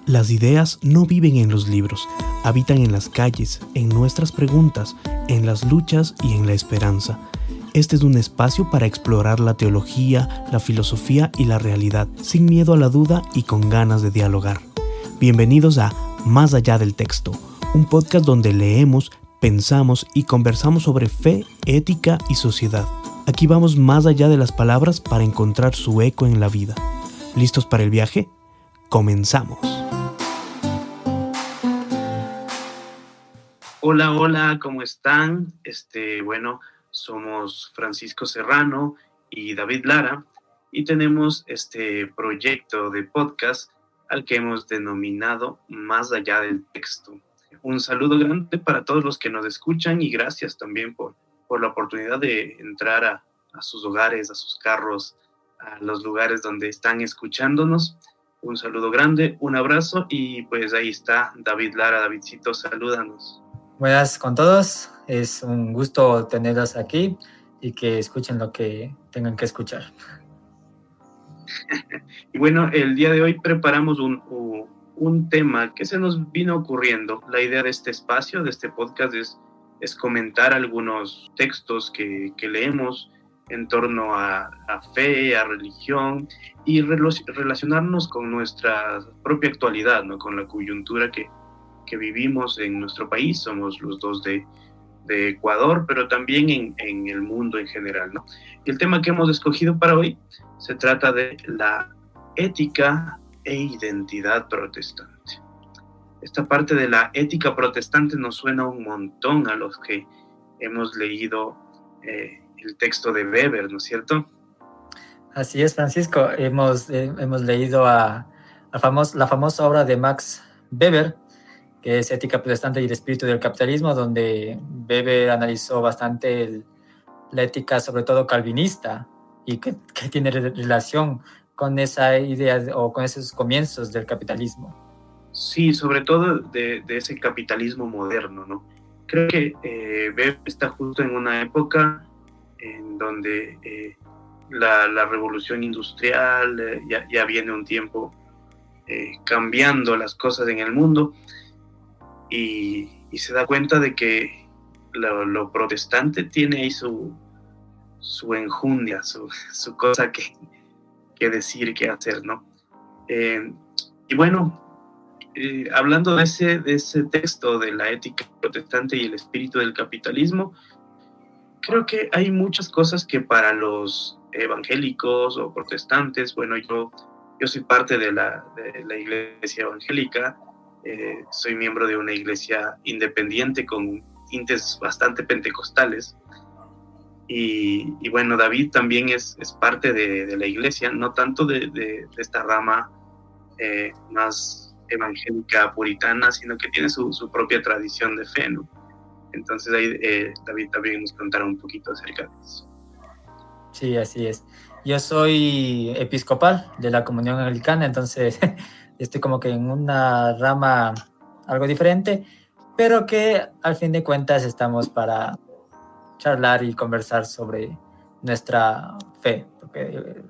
Las ideas no viven en los libros, habitan en las calles, en nuestras preguntas, en las luchas y en la esperanza. Este es un espacio para explorar la teología, la filosofía y la realidad, sin miedo a la duda y con ganas de dialogar. Bienvenidos a Más allá del texto, un podcast donde leemos, pensamos y conversamos sobre fe, ética y sociedad. Aquí vamos más allá de las palabras para encontrar su eco en la vida. ¿Listos para el viaje? ¡Comenzamos! Hola, ¿cómo están? Somos Francisco Serrano y David Lara y tenemos este proyecto de podcast al que hemos denominado Más allá del texto. Un saludo grande para todos los que nos escuchan y gracias también por la oportunidad de entrar a sus hogares, a sus carros, a los lugares donde están escuchándonos. Un saludo grande, un abrazo y pues ahí está David Lara. Davidcito, salúdanos. Buenas con todos, es un gusto tenerlos aquí y que escuchen lo que tengan que escuchar. Y bueno, el día de hoy preparamos un tema que se nos vino ocurriendo. La idea de este espacio, de este podcast, es comentar algunos textos que leemos en torno a fe, a religión y relacionarnos con nuestra propia actualidad, ¿no? Con la coyuntura que vivimos en nuestro país. Somos los dos de Ecuador, pero también en el mundo en general, ¿no? Y el tema que hemos escogido para hoy se trata de la ética e identidad protestante. Esta parte de la ética protestante nos suena un montón a los que hemos leído el texto de Weber, ¿no es cierto? Así es, Francisco. Hemos leído la famosa obra de Max Weber, que es Ética protestante y el espíritu del capitalismo, donde Weber analizó bastante la ética, sobre todo calvinista, y que tiene relación con esa idea o con esos comienzos del capitalismo. Sí, sobre todo de ese capitalismo moderno, ¿no? Creo que Weber está justo en una época en donde la revolución industrial ya viene un tiempo cambiando las cosas en el mundo y se da cuenta de que lo protestante tiene ahí su enjundia, su cosa que decir, que hacer, ¿no? Y bueno, hablando de ese texto de la ética protestante y el espíritu del capitalismo, creo que hay muchas cosas que para los evangélicos o protestantes, bueno, yo soy parte de la iglesia evangélica, soy miembro de una iglesia independiente con tintes bastante pentecostales. Y bueno, David también es parte de la iglesia, no tanto de esta rama más evangélica puritana, sino que tiene su propia tradición de fe, ¿no? Entonces ahí David también nos contará un poquito acerca de eso. Sí, así es. Yo soy episcopal de la Comunión Anglicana, entonces estoy como que en una rama algo diferente, pero que al fin de cuentas estamos para charlar y conversar sobre nuestra fe, porque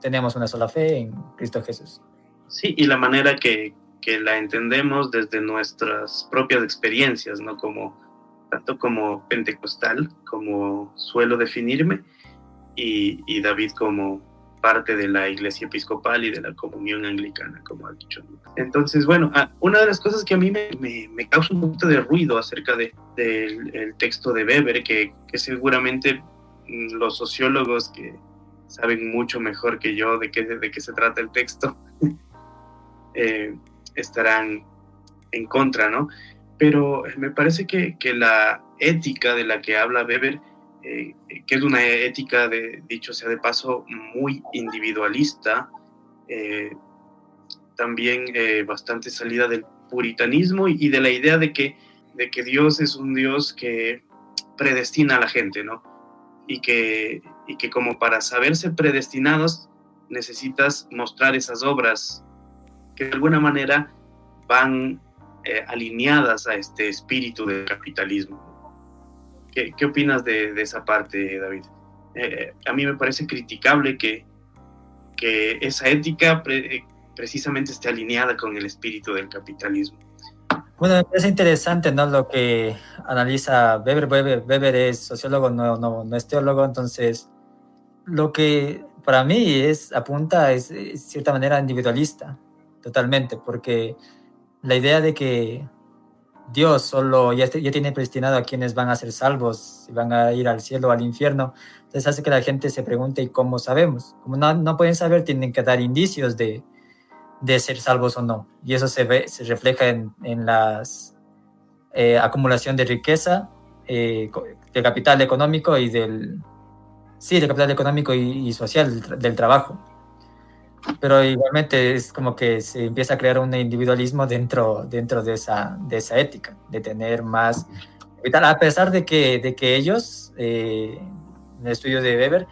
tenemos una sola fe en Cristo Jesús. Sí, y la manera que la entendemos desde nuestras propias experiencias, ¿no? Tanto como pentecostal, como suelo definirme, y David como parte de la iglesia episcopal y de la comunión anglicana, como ha dicho. Entonces, bueno, una de las cosas que a mí me causa un poquito de ruido acerca del texto de Weber, que seguramente los sociólogos que saben mucho mejor que yo de qué se trata el texto, estarán en contra, ¿no? Pero me parece que la ética de la que habla Weber, que es una ética, dicho sea de paso, muy individualista, también bastante salida del puritanismo y de la idea de que Dios es un Dios que predestina a la gente, ¿no? Y que como para saberse predestinados necesitas mostrar esas obras que de alguna manera van alineadas a este espíritu del capitalismo. ¿Qué opinas de esa parte, David? A mí me parece criticable que esa ética precisamente esté alineada con el espíritu del capitalismo. Bueno, me parece interesante, ¿no? Lo que analiza Weber. Weber es sociólogo, no es teólogo, entonces lo que para mí apunta es de cierta manera individualista, totalmente, porque la idea de que Dios solo ya tiene predestinado a quienes van a ser salvos, si van a ir al cielo o al infierno, entonces hace que la gente se pregunte, ¿y cómo sabemos? Como no pueden saber, tienen que dar indicios de ser salvos o no. Y eso se refleja en las acumulación de riqueza, de capital económico y de capital económico y social del trabajo. Pero igualmente es como que se empieza a crear un individualismo dentro de esa ética, de tener más capital, a pesar de que ellos, en el estudio de Weber,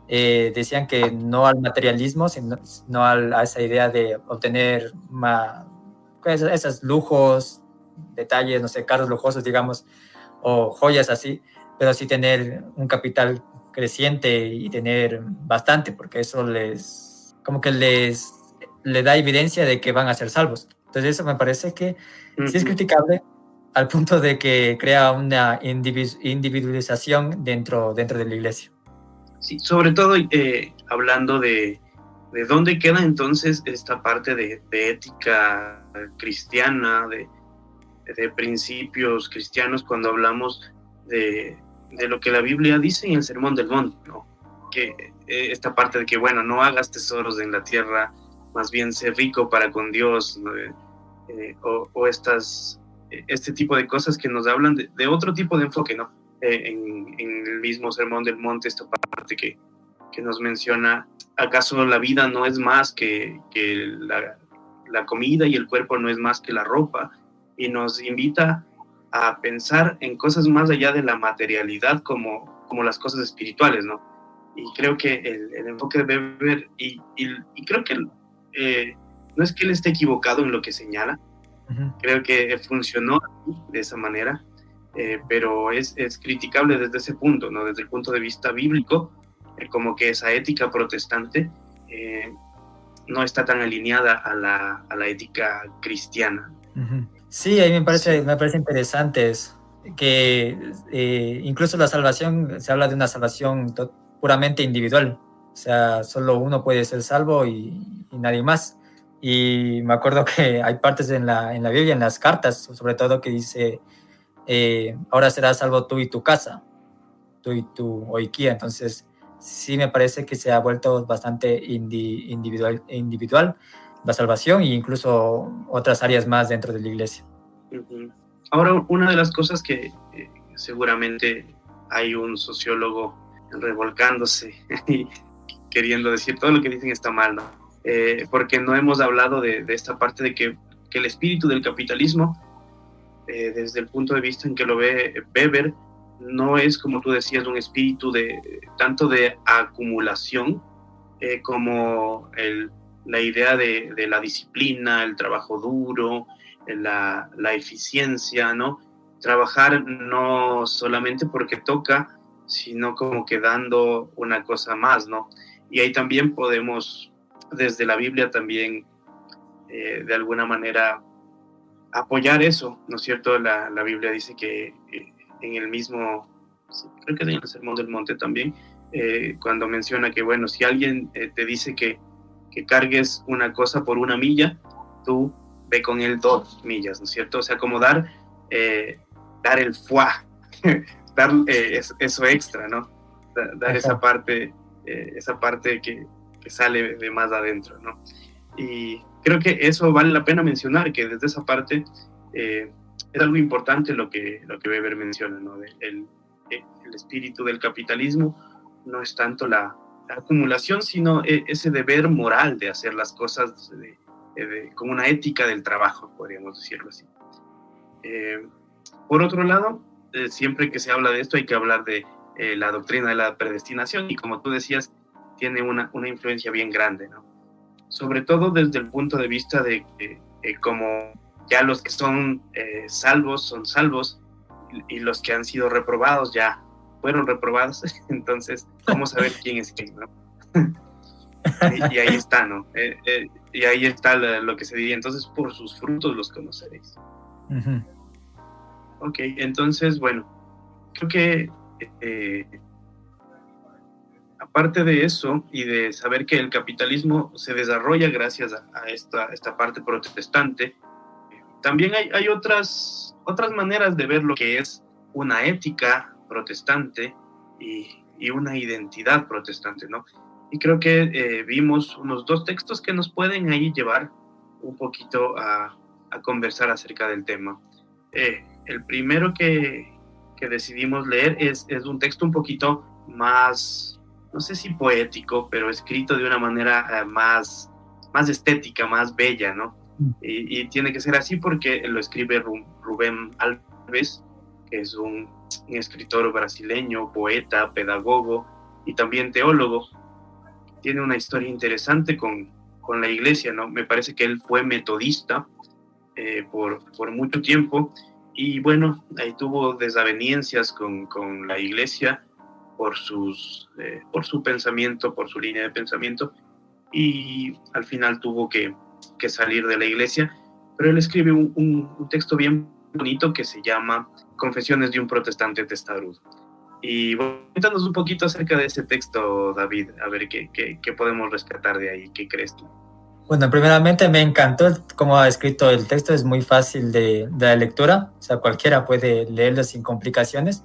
decían que no al materialismo, sino a esa idea de obtener esos lujos, detalles, no sé, carros lujosos, digamos, o joyas así, pero sí tener un capital creciente y tener bastante, porque eso les da evidencia de que van a ser salvos. Entonces eso me parece que sí es criticable al punto de que crea una individualización dentro de la iglesia. Sí, sobre todo hablando de dónde queda entonces esta parte de ética cristiana, de principios cristianos, cuando hablamos de lo que la Biblia dice en el Sermón del Monte, ¿no? Que esta parte de que, bueno, no hagas tesoros en la tierra, más bien sé rico para con Dios, ¿no? O este tipo de cosas que nos hablan de otro tipo de enfoque, ¿no? En el mismo Sermón del Monte, esta parte que nos menciona, ¿acaso la vida no es más que la comida y el cuerpo no es más que la ropa? Y nos invita a pensar en cosas más allá de la materialidad como las cosas espirituales, ¿no? Y creo que el enfoque de Weber, y creo que no es que él esté equivocado en lo que señala, creo que funcionó de esa manera, pero es criticable desde ese punto, ¿no? Desde el punto de vista bíblico, como que esa ética protestante no está tan alineada a la ética cristiana. Sí, a mí me parece interesante eso, que incluso la salvación, se habla de una salvación puramente individual, o sea, solo uno puede ser salvo y nadie más. Y me acuerdo que hay partes en la Biblia, en las cartas, sobre todo, que dice, ahora serás salvo tú y tu casa, tú y tu oikia. Entonces, sí me parece que se ha vuelto bastante individual la salvación e incluso otras áreas más dentro de la iglesia. Ahora, una de las cosas que seguramente hay un sociólogo revolcándose y queriendo decir todo lo que dicen está mal, ¿no? Porque no hemos hablado de esta parte de que el espíritu del capitalismo, desde el punto de vista en que lo ve Weber, no es, como tú decías, un espíritu tanto de acumulación como la idea de la disciplina, el trabajo duro, la eficiencia, ¿no? Trabajar no solamente porque toca, sino como que dando una cosa más, ¿no? Y ahí también podemos, desde la Biblia también, de alguna manera, apoyar eso, ¿no es cierto? La Biblia dice que en el mismo, creo que es en el Sermón del Monte también, cuando menciona que, bueno, si alguien te dice que cargues una cosa por 1 milla, tú ve con él 2 millas, ¿no es cierto? O sea, como dar el fuá, dar eso extra, ¿no? Dar esa parte que sale de más adentro, ¿no? Y creo que eso vale la pena mencionar, que desde esa parte es algo importante lo que Weber menciona, ¿no? El espíritu del capitalismo no es tanto la acumulación, sino ese deber moral de hacer las cosas con una ética del trabajo, podríamos decirlo así. Por otro lado, siempre que se habla de esto hay que hablar de la doctrina de la predestinación, y como tú decías, tiene una influencia bien grande, ¿no? Sobre todo desde el punto de vista de que como ya los que son salvos, y los que han sido reprobados ya fueron reprobados, entonces, ¿cómo saber quién es quién, no? Y ahí está, ¿no? Y ahí está lo que se diría, entonces por sus frutos los conoceréis. Ujú. Ok, entonces, bueno, creo que aparte de eso y de saber que el capitalismo se desarrolla gracias a esta parte protestante, también hay otras maneras de ver lo que es una ética protestante y una identidad protestante, ¿no? Y creo que vimos unos 2 textos que nos pueden ahí llevar un poquito a conversar acerca del tema. El primero que decidimos leer es un texto un poquito más, no sé si poético, pero escrito de una manera más estética, más bella, ¿no? Y tiene que ser así porque lo escribe Rubén Alves, que es un escritor brasileño, poeta, pedagogo y también teólogo. Tiene una historia interesante con la iglesia, ¿no? Me parece que él fue metodista por mucho tiempo y bueno, ahí tuvo desavenencias con la iglesia por su pensamiento, por su línea de pensamiento, y al final tuvo que salir de la iglesia, pero él escribe un texto bien bonito que se llama Confesiones de un protestante testarudo. Y bueno, cuéntanos un poquito acerca de ese texto, David, a ver qué podemos rescatar de ahí, ¿qué crees tú? Bueno, primeramente me encantó cómo ha escrito el texto, es muy fácil de la lectura, o sea, cualquiera puede leerlo sin complicaciones.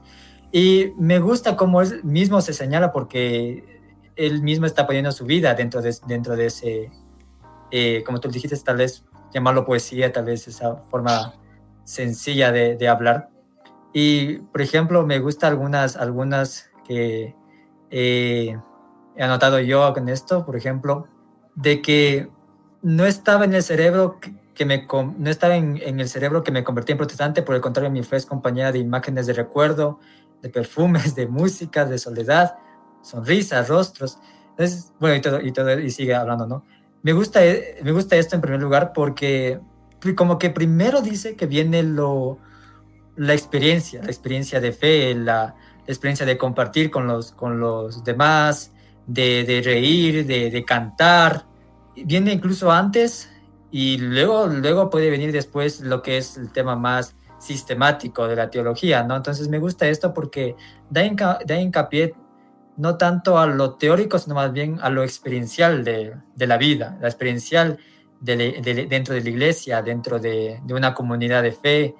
Y me gusta cómo él mismo se señala porque él mismo está poniendo su vida dentro de ese, como tú dijiste, tal vez llamarlo poesía, tal vez esa forma sencilla de hablar. Y, por ejemplo, me gusta algunas que eh, he anotado yo con esto, por ejemplo, de que no estaba en el cerebro no estaba en el cerebro que me convertí en protestante, por el contrario, mi fe es compañera de imágenes de recuerdo, de perfumes, de música, de soledad, sonrisas, rostros. Entonces, bueno, y sigue hablando, ¿no? Me gusta esto en primer lugar porque como que primero dice que viene la experiencia de fe, la experiencia de compartir con los demás, de reír, de cantar. Viene incluso antes y luego puede venir después lo que es el tema más sistemático de la teología, ¿no? Entonces me gusta esto porque da hincapié no tanto a lo teórico, sino más bien a lo experiencial de la vida, la experiencial dentro de la iglesia, dentro de una comunidad de fe,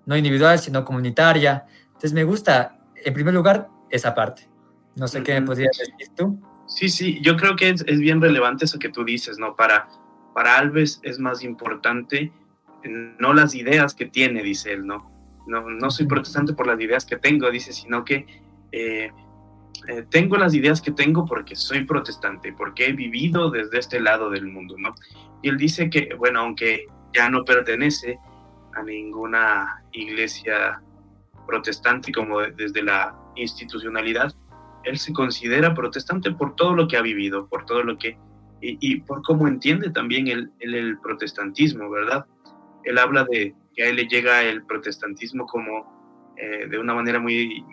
no individual, sino comunitaria. Entonces me gusta, en primer lugar, esa parte. No sé qué me podrías decir tú. Sí, sí, yo creo que es bien relevante eso que tú dices, ¿no? Para Alves es más importante no las ideas que tiene, dice él, ¿no? No soy protestante por las ideas que tengo, dice, sino que tengo las ideas que tengo porque soy protestante, porque he vivido desde este lado del mundo, ¿no? Y él dice que, bueno, aunque ya no pertenece a ninguna iglesia protestante como desde la institucionalidad, él se considera protestante por todo lo que ha vivido, por todo lo que, y por cómo entiende también el protestantismo, ¿verdad? Él habla de que a él le llega el protestantismo como de una manera muy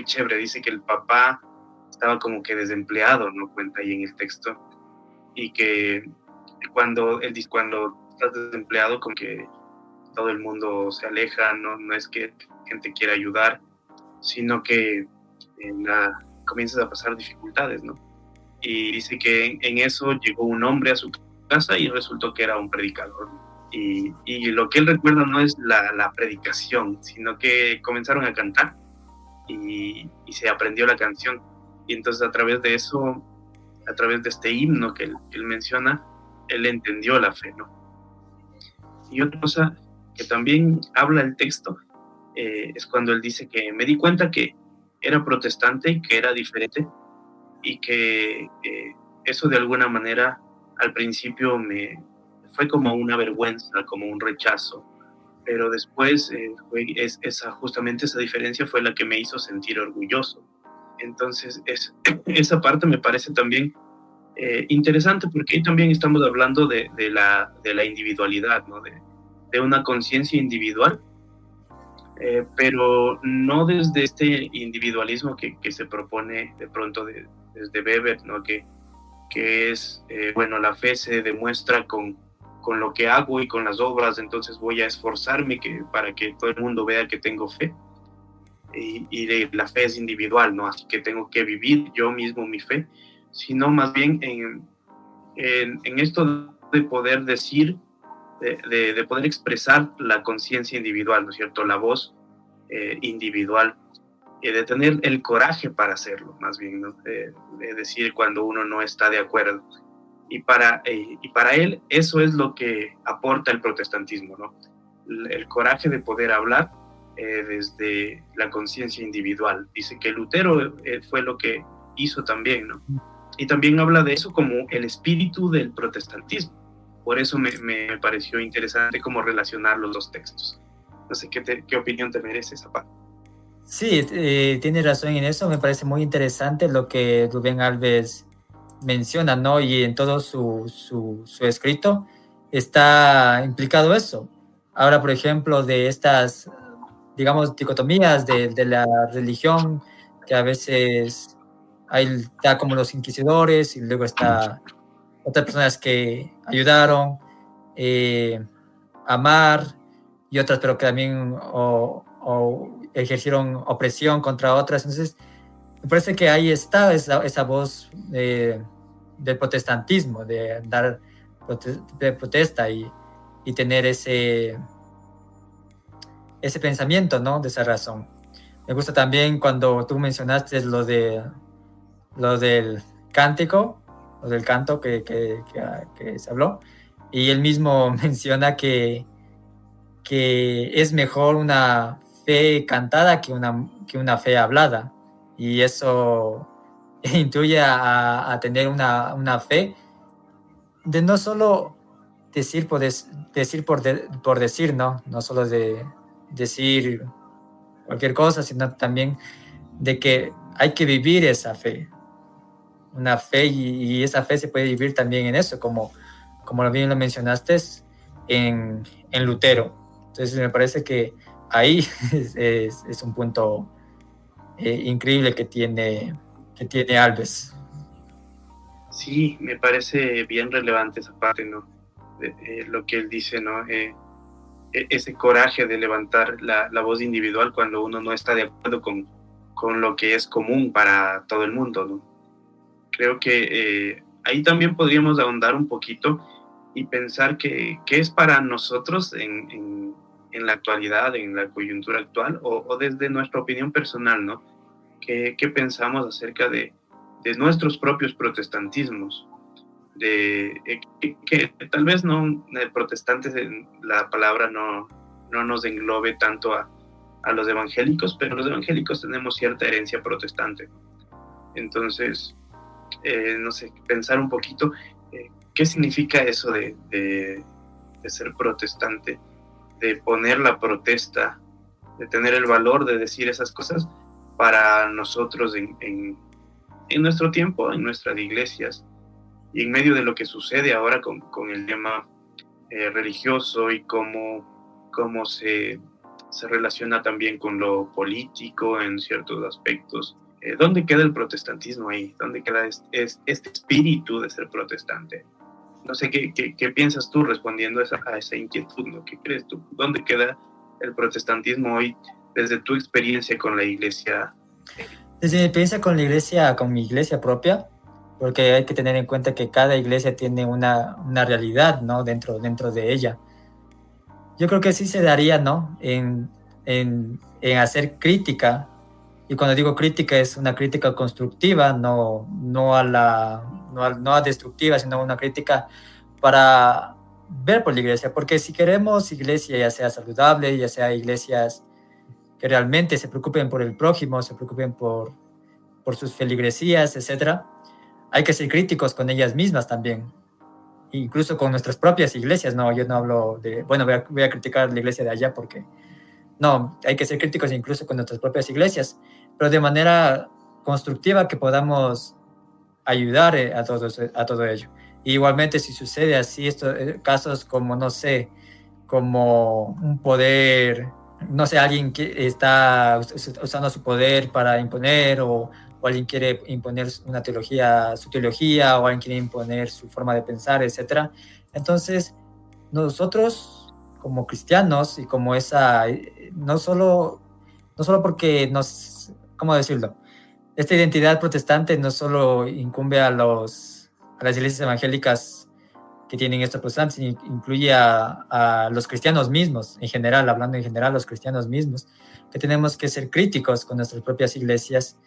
chévere. Dice que el papá estaba como que desempleado, ¿no? Cuenta ahí en el texto, y que él dice, cuando estás desempleado, como que todo el mundo se aleja, no es que gente quiera ayudar, sino que comienzas a pasar dificultades, ¿no? Y dice que en eso llegó un hombre a su casa y resultó que era un predicador. Y lo que él recuerda no es la predicación, sino que comenzaron a cantar y se aprendió la canción. Y entonces a través de eso, a través de este himno que él menciona, él entendió la fe, ¿no? Y otra cosa que también habla el texto es cuando él dice que me di cuenta que era protestante, que era diferente y que eso de alguna manera al principio me fue como una vergüenza, como un rechazo, pero después justamente esa diferencia fue la que me hizo sentir orgulloso. Entonces esa parte me parece también interesante porque ahí también estamos hablando de la individualidad, ¿no? De una conciencia individual, pero no desde este individualismo que se propone de pronto desde Weber, ¿no? Que que es, bueno, la fe se demuestra con lo que hago y con las obras, entonces voy a esforzarme para que todo el mundo vea que tengo fe. Y la fe es individual, ¿no? Así que tengo que vivir yo mismo mi fe, sino más bien en esto de poder decir, de poder expresar la conciencia individual, ¿no es cierto? La voz individual, de tener el coraje para hacerlo, más bien, ¿no? De decir cuando uno no está de acuerdo. Y para él eso es lo que aporta el protestantismo, ¿no? El coraje de poder hablar desde la conciencia individual. Dice que Lutero fue lo que hizo también, ¿no? Y también habla de eso como el espíritu del protestantismo. Por eso me pareció interesante cómo relacionar los dos textos. No sé qué opinión te merece esa parte. Sí, tienes razón en eso. Me parece muy interesante lo que Rubén Alves menciona, ¿no? Y en todo su escrito está implicado eso. Ahora, por ejemplo, de estas, digamos, dicotomías de la religión, que a veces está como los inquisidores y luego está otras personas que ayudaron a amar y otras, pero que también o ejercieron opresión contra otras. Entonces, me parece que ahí está esa voz del protestantismo, de dar de protesta y tener ese pensamiento, ¿no? De esa razón. Me gusta también cuando tú mencionaste lo del cántico, o del canto que se habló, y él mismo menciona que es mejor una fe cantada que una fe hablada, y eso intuye a tener una fe de no solo decir por decir, ¿no? No solo de decir cualquier cosa, sino también de que hay que vivir esa fe, una fe, y esa fe se puede vivir también en eso, como bien lo mencionaste, en Lutero. Entonces me parece que ahí es un punto increíble que tiene Alves. Sí, me parece bien relevante esa parte, ¿no? Lo que él dice, ¿no? Ese coraje de levantar la voz individual cuando uno no está de acuerdo con lo que es común para todo el mundo, ¿no? Creo que ahí también podríamos ahondar un poquito y pensar que es para nosotros en la actualidad, en la coyuntura actual, o desde nuestra opinión personal, ¿no? ¿Qué pensamos acerca de nuestros propios protestantismos? Que tal vez no, protestantes, la palabra no nos englobe tanto a los evangélicos, pero los evangélicos tenemos cierta herencia protestante. Entonces, no sé, pensar un poquito qué significa eso de ser protestante, de poner la protesta, de tener el valor de decir esas cosas para nosotros en nuestro tiempo, en nuestras iglesias, y en medio de lo que sucede ahora con el tema religioso y cómo se relaciona también con lo político en ciertos aspectos. ¿Dónde queda el protestantismo ahí? ¿Dónde queda este espíritu de ser protestante? No sé, ¿qué piensas tú respondiendo a esa inquietud, ¿no? ¿Qué crees tú? ¿Dónde queda el protestantismo hoy desde tu experiencia con la iglesia? Desde mi experiencia con la iglesia, con mi iglesia propia, porque hay que tener en cuenta que cada iglesia tiene una realidad, ¿no? Dentro de ella. Yo creo que sí se daría, ¿no? En hacer crítica, y cuando digo crítica es una crítica constructiva, no a destructiva, sino una crítica para ver por la iglesia, porque si queremos iglesia ya sea saludable, ya sea iglesias que realmente se preocupen por el prójimo, se preocupen por sus feligresías, etcétera, hay que ser críticos con ellas mismas también, incluso con nuestras propias iglesias. No, yo no hablo de, bueno, voy a criticar la iglesia de allá porque no, hay que ser críticos incluso con nuestras propias iglesias, pero de manera constructiva, que podamos ayudar a todo ello. Y igualmente, si sucede así, estos casos como, no sé, como un poder, no sé, alguien que está usando su poder para imponer o o alguien quiere imponer una teología, su teología, o alguien quiere imponer su forma de pensar, etc. Entonces, nosotros como cristianos y como esa, no solo porque nos, ¿cómo decirlo? Esta identidad protestante no solo incumbe a las iglesias evangélicas que tienen estos protestantes, incluye a los cristianos mismos, en general, hablando en general, los cristianos mismos, que tenemos que ser críticos con nuestras propias iglesias.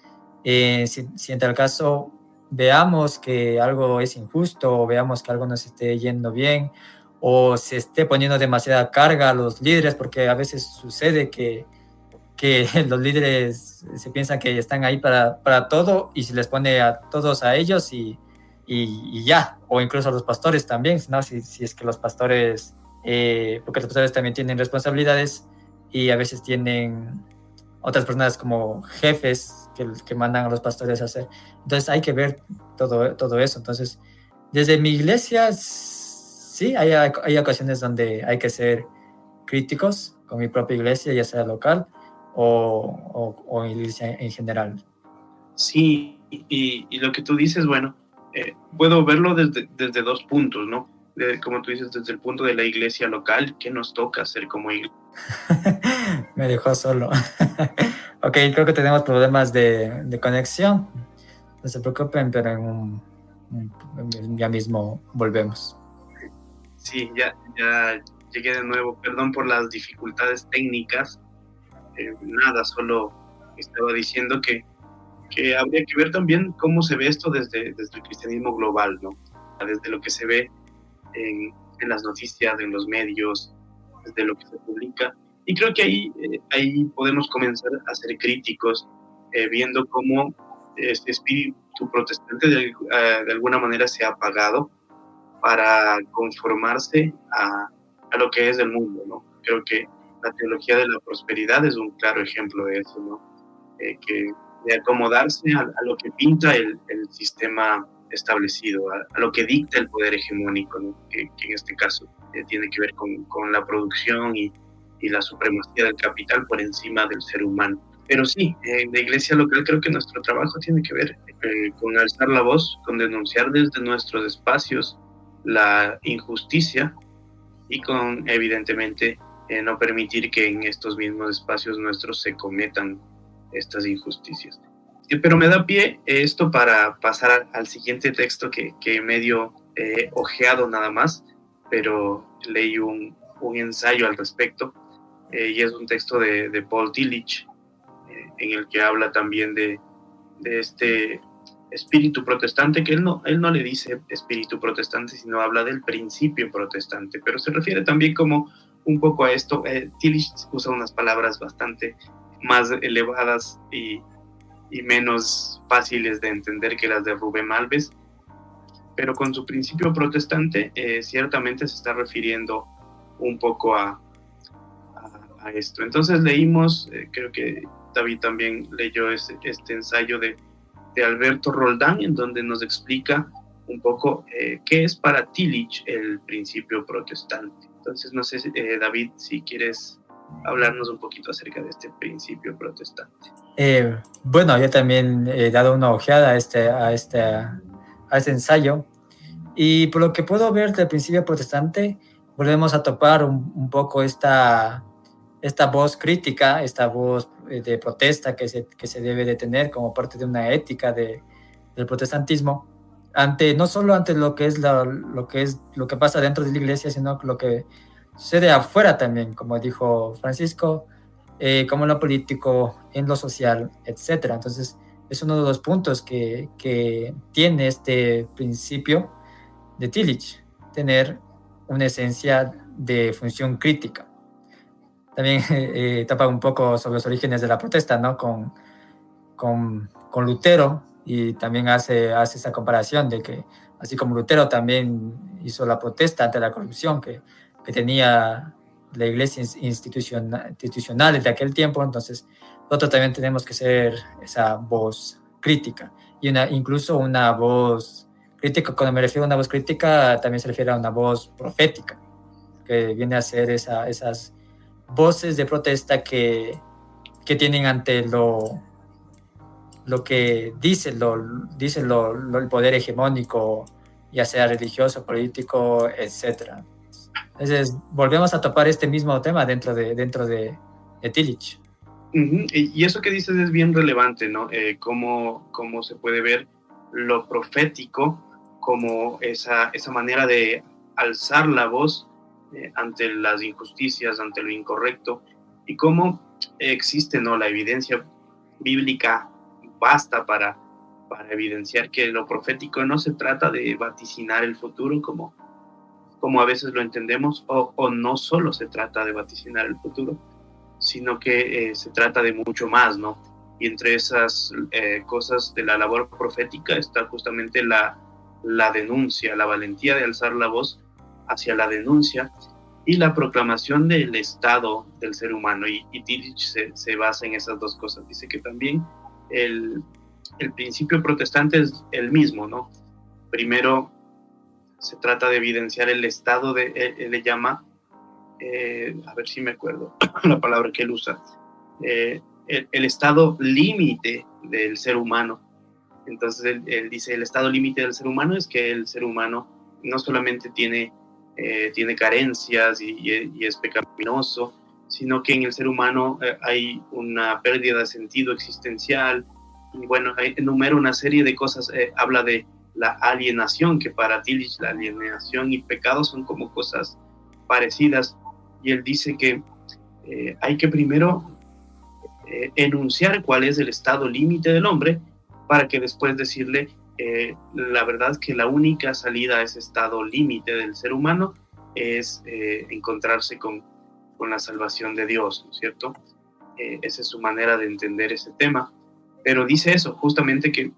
Si en tal caso veamos que algo es injusto, o veamos que algo no se esté yendo bien, o se esté poniendo demasiada carga a los líderes, porque a veces sucede que los líderes se piensan que están ahí para todo, y se les pone a todos a ellos y ya, o incluso a los pastores también, ¿no? Si es que los pastores, porque los pastores también tienen responsabilidades y a veces tienen otras personas como jefes que mandan a los pastores a hacer. Entonces hay que ver todo eso. Entonces, desde mi iglesia, sí, hay ocasiones donde hay que ser críticos con mi propia iglesia, ya sea local o iglesia en general. Sí, y lo que tú dices, bueno, puedo verlo desde dos puntos, ¿no? Como tú dices, desde el punto de la iglesia local, ¿qué nos toca hacer como iglesia? Me dejó solo. Ok, creo que tenemos problemas de conexión. No se preocupen, pero ya mismo volvemos. Sí, ya llegué de nuevo. Perdón por las dificultades técnicas. Nada, solo estaba diciendo que habría que ver también cómo se ve esto desde el cristianismo global, ¿no? Desde lo que se ve en las noticias, en los medios, desde lo que se publica. Y creo que ahí podemos comenzar a ser críticos, viendo cómo este espíritu protestante de alguna manera se ha apagado para conformarse a lo que es el mundo, ¿no? Creo que la teología de la prosperidad es un claro ejemplo de eso, ¿no? Que de acomodarse a lo que pinta el sistema establecido, a lo que dicta el poder hegemónico, ¿no? que en este caso tiene que ver con la producción y la supremacía del capital por encima del ser humano. Pero sí, en la iglesia local creo que nuestro trabajo tiene que ver con alzar la voz, con denunciar desde nuestros espacios la injusticia y con, evidentemente, no permitir que en estos mismos espacios nuestros se cometan estas injusticias. Pero me da pie esto para pasar al siguiente texto que medio ojeado nada más, pero leí un ensayo al respecto, y es un texto de Paul Tillich, en el que habla también de este espíritu protestante, que él no le dice espíritu protestante, sino habla del principio protestante, pero se refiere también como un poco a esto. Tillich usa unas palabras bastante más elevadas y menos fáciles de entender que las de Rubén Alves, pero con su principio protestante ciertamente se está refiriendo un poco a esto. Entonces leímos, creo que David también leyó este ensayo de Alberto Roldán, en donde nos explica un poco qué es para Tillich el principio protestante. Entonces, no sé, David, si quieres hablarnos un poquito acerca de este principio protestante. Bueno, yo también he dado una ojeada a este ensayo, y por lo que puedo ver del principio protestante, volvemos a topar un poco esta voz crítica, esta voz de protesta que se debe de tener como parte de una ética del protestantismo, no solo ante lo que pasa dentro de la iglesia, sino lo que sucede afuera también, como dijo Francisco, como en lo político, en lo social, etc. Entonces, es uno de los puntos que tiene este principio de Tillich, tener una esencia de función crítica. También tapa un poco sobre los orígenes de la protesta, ¿no? Con Lutero, y también hace esa comparación de que, así como Lutero también hizo la protesta ante la corrupción que tenía la iglesia institucional de aquel tiempo, entonces nosotros también tenemos que ser esa voz crítica, y incluso una voz crítica. Cuando me refiero a una voz crítica, también se refiere a una voz profética, que viene a ser esas voces de protesta que tienen ante lo que dice, el poder hegemónico, ya sea religioso, político, etc. Entonces, volvemos a topar este mismo tema dentro de Tillich. Y eso que dices es bien relevante, ¿no? Cómo se puede ver lo profético como esa manera de alzar la voz ante las injusticias, ante lo incorrecto, y cómo existe, ¿no? La evidencia bíblica basta para evidenciar que lo profético no se trata de vaticinar el futuro como a veces lo entendemos, o no solo se trata de vaticinar el futuro, sino que se trata de mucho más, ¿no? Y entre esas cosas de la labor profética está justamente la denuncia, la valentía de alzar la voz hacia la denuncia y la proclamación del estado del ser humano. Y Tillich se basa en esas dos cosas. Dice que también el principio protestante es el mismo, ¿no? Primero se trata de evidenciar el estado él le llama, a ver si me acuerdo la palabra que él usa, el estado límite del ser humano. Entonces él dice, el estado límite del ser humano es que el ser humano no solamente tiene carencias y es pecaminoso, sino que en el ser humano hay una pérdida de sentido existencial. Y bueno, enumera una serie de cosas, habla de la alienación, que para Tillich la alienación y pecado son como cosas parecidas, y él dice que hay que primero enunciar cuál es el estado límite del hombre, para que después decirle la verdad es que la única salida a ese estado límite del ser humano es encontrarse con la salvación de Dios, ¿no es cierto? Esa es su manera de entender ese tema, pero dice eso, justamente que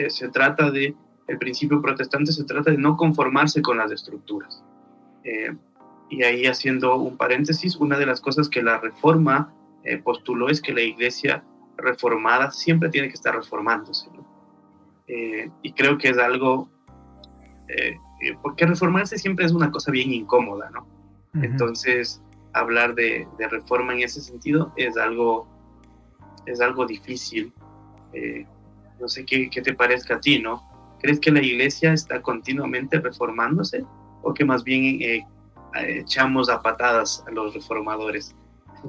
se trata de, el principio protestante se trata de no conformarse con las estructuras. Y ahí, haciendo un paréntesis, una de las cosas que la Reforma postuló es que la Iglesia reformada siempre tiene que estar reformándose, ¿no? Y creo que es algo, porque reformarse siempre es una cosa bien incómoda, ¿no? Uh-huh. Entonces, hablar de reforma en ese sentido es algo difícil. No sé qué te parezca a ti, ¿no? ¿Crees que la Iglesia está continuamente reformándose o que más bien echamos a patadas a los reformadores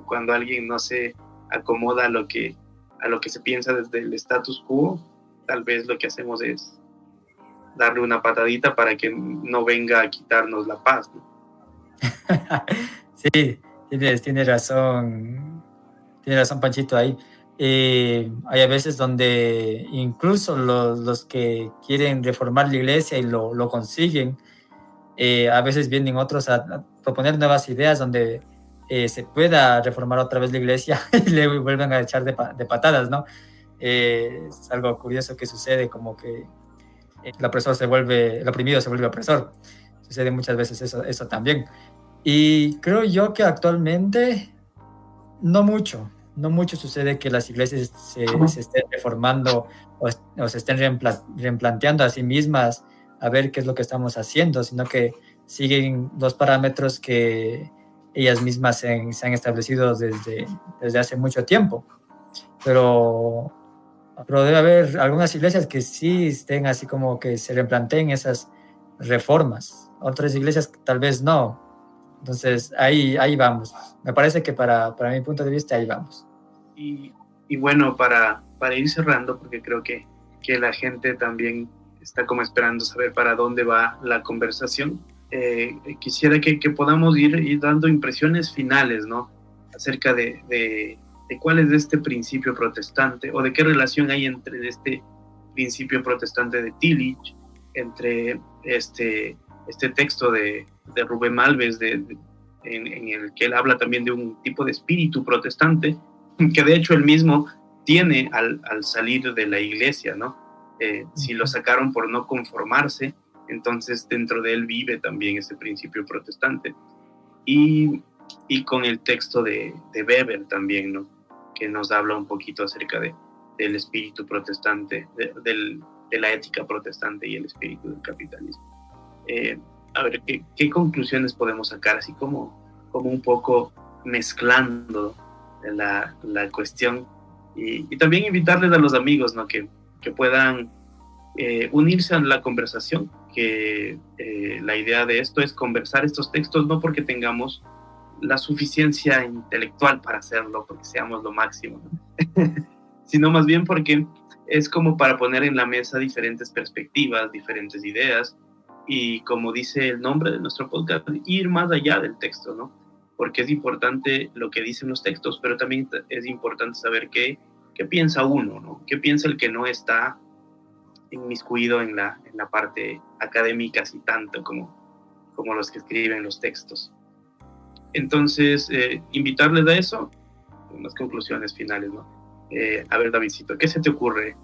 cuando alguien no se acomoda a lo que se piensa desde el status quo? Tal vez lo que hacemos es darle una patadita para que no venga a quitarnos la paz, ¿no? Sí, tienes razón, Panchito, ahí. Hay a veces donde incluso los que quieren reformar la iglesia y lo consiguen, a veces vienen otros a proponer nuevas ideas donde se pueda reformar otra vez la iglesia y le vuelven a echar de patadas, ¿no? Es algo curioso que sucede, como que el oprimido se vuelve opresor. Sucede muchas veces eso también. Y creo yo que actualmente no mucho sucede que las iglesias se estén reformando o se estén replanteando a sí mismas a ver qué es lo que estamos haciendo, sino que siguen los parámetros que ellas mismas se han establecido desde hace mucho tiempo. Pero debe haber algunas iglesias que sí estén así como que se replanteen esas reformas. Otras iglesias tal vez no. Entonces, ahí vamos. Me parece que para mi punto de vista, ahí vamos. Y bueno, para ir cerrando, porque creo que la gente también está como esperando saber para dónde va la conversación, quisiera que podamos ir dando impresiones finales, ¿no? Acerca de cuál es este principio protestante, o de qué relación hay entre este principio protestante de Tillich, entre este texto de Rubén Alves, en el que él habla también de un tipo de espíritu protestante, que de hecho él mismo tiene al salir de la iglesia, ¿no? Si lo sacaron por no conformarse, entonces dentro de él vive también ese principio protestante. Y con el texto de Weber también, ¿no? Que nos habla un poquito acerca del espíritu protestante, de la ética protestante y el espíritu del capitalismo. A ver, ¿qué conclusiones podemos sacar? Así como un poco mezclando la cuestión, Y también invitarles a los amigos, ¿no? Que puedan unirse a la conversación, que la idea de esto es conversar estos textos no porque tengamos la suficiencia intelectual para hacerlo, porque seamos lo máximo, ¿no? Sino más bien porque es como para poner en la mesa diferentes perspectivas, diferentes ideas, y como dice el nombre de nuestro podcast, ir más allá del texto, ¿no? Porque es importante lo que dicen los textos, pero también es importante saber qué piensa uno, ¿no? ¿Qué piensa el que no está inmiscuido en la parte académica así tanto como los que escriben los textos? Entonces, invitarles a eso, unas conclusiones finales, ¿no? A ver, Davidcito, ¿qué se te ocurre?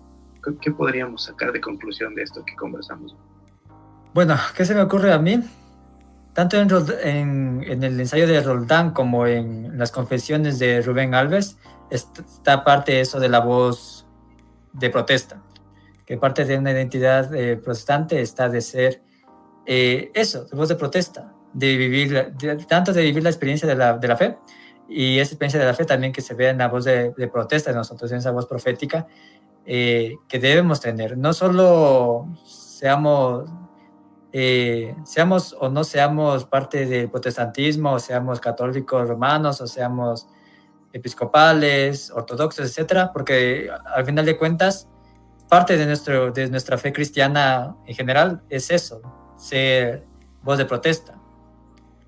¿Qué podríamos sacar de conclusión de esto que conversamos? Bueno, ¿qué se me ocurre a mí? Tanto en el ensayo de Roldán como en las confesiones de Rubén Alves está parte de eso de la voz de protesta, que parte de una identidad protestante está de ser eso, de voz de protesta, de vivir, tanto de vivir la experiencia de la fe, y esa experiencia de la fe también que se ve en la voz de protesta de nosotros, en esa voz profética que debemos tener. No solo seamos o no seamos parte del protestantismo, o seamos católicos romanos, o seamos episcopales, ortodoxos, etcétera, porque al final de cuentas, parte de nuestra fe cristiana en general es eso, ser voz de protesta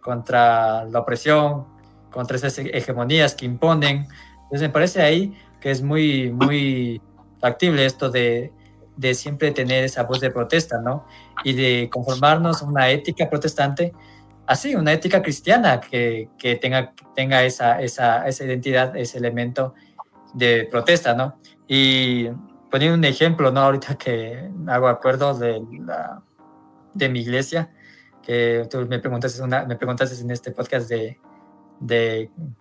contra la opresión, contra esas hegemonías que imponen. Entonces me parece ahí que es muy, muy factible esto de siempre tener esa voz de protesta, ¿no? Y de conformarnos una ética protestante, así, una ética cristiana que tenga esa identidad, ese elemento de protesta, ¿no? Y poniendo un ejemplo, ¿no? Ahorita que hago acuerdo de mi iglesia, que tú me preguntaste en este podcast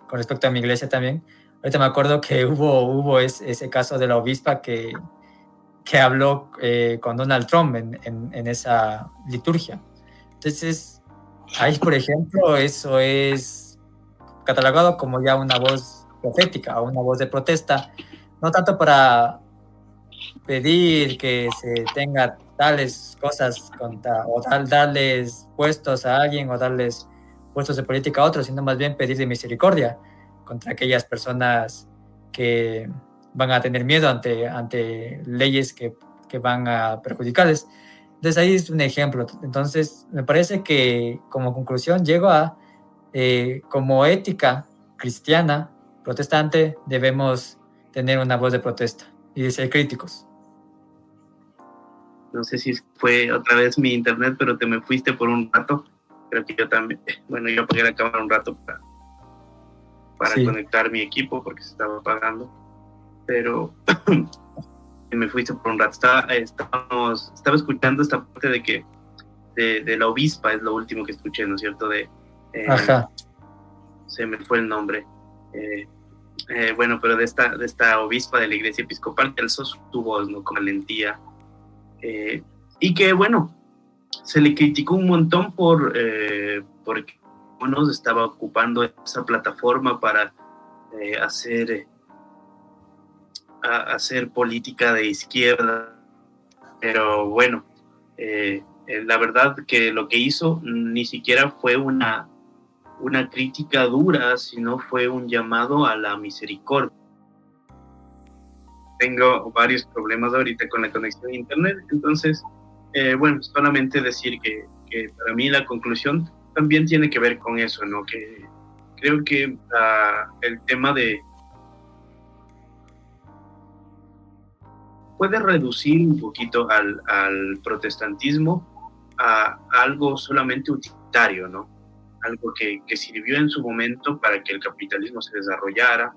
con respecto a mi iglesia también. Ahorita me acuerdo que hubo ese caso de la obispa que habló con Donald Trump en esa liturgia. Entonces, ahí, por ejemplo, eso es catalogado como ya una voz profética o una voz de protesta, no tanto para pedir que se tenga tales cosas o darles puestos a alguien o darles puestos de política a otros, sino más bien pedir de misericordia contra aquellas personas que van a tener miedo ante leyes que van a perjudicarles. Entonces ahí es un ejemplo. Entonces me parece que como conclusión llego a, como ética cristiana, protestante, debemos tener una voz de protesta y de ser críticos. No sé si fue otra vez mi internet, pero te me fuiste por un rato. Creo que yo también, bueno, yo apagué la cámara un rato para Sí. conectar mi equipo porque se estaba apagando, pero me fuiste por un rato. Estaba escuchando esta parte de que de la obispa, es lo último que escuché, ¿no es cierto? Ajá. Se me fue el nombre. Bueno, pero de esta obispa de la iglesia episcopal que alzó su voz, ¿no? Con valentía. Y que, bueno, se le criticó un montón porque uno estaba ocupando esa plataforma para hacer política de izquierda. Pero bueno, la verdad que lo que hizo ni siquiera fue una crítica dura, sino fue un llamado a la misericordia. Tengo varios problemas ahorita con la conexión a internet, entonces, bueno, solamente decir que para mí la conclusión también tiene que ver con eso, ¿no? Que creo que el tema puede reducir un poquito al protestantismo a algo solamente utilitario, ¿no? Algo que sirvió en su momento para que el capitalismo se desarrollara,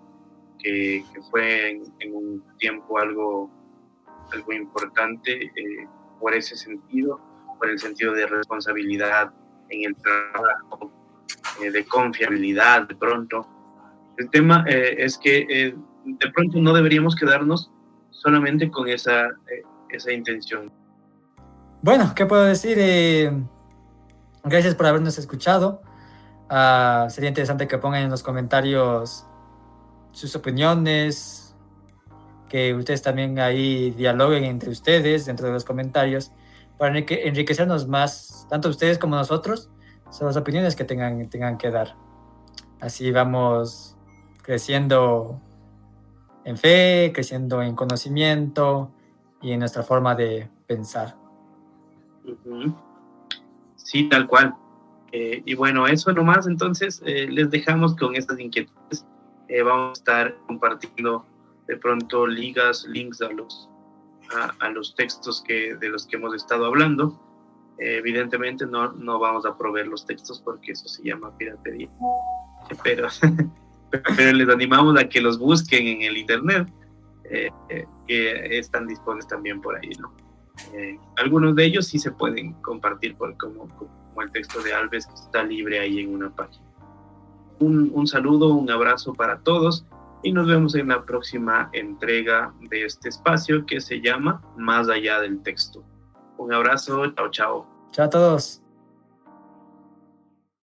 que fue en un tiempo algo importante por ese sentido, por el sentido de responsabilidad en el trabajo, de confiabilidad de pronto. El tema es que de pronto no deberíamos quedarnos solamente con esa intención. Bueno, ¿qué puedo decir? Gracias por habernos escuchado. Sería interesante que pongan en los comentarios sus opiniones, que ustedes también ahí dialoguen entre ustedes dentro de los comentarios para enriquecernos más, tanto ustedes como nosotros, sobre las opiniones que tengan que dar. Así vamos creciendo en fe, creciendo en conocimiento y en nuestra forma de pensar. Uh-huh. Sí, tal cual. Y bueno, eso nomás, entonces les dejamos con estas inquietudes. Vamos a estar compartiendo de pronto links a los textos de los que hemos estado hablando. Evidentemente no vamos a proveer los textos porque eso se llama piratería, pero les animamos a que los busquen en el internet, que están disponibles también por ahí, ¿no? Algunos de ellos sí se pueden compartir como el texto de Alves, que está libre ahí en una página. Un saludo, un abrazo para todos y nos vemos en la próxima entrega de este espacio que se llama Más allá del texto. Un abrazo, chao, chao. Chao a todos.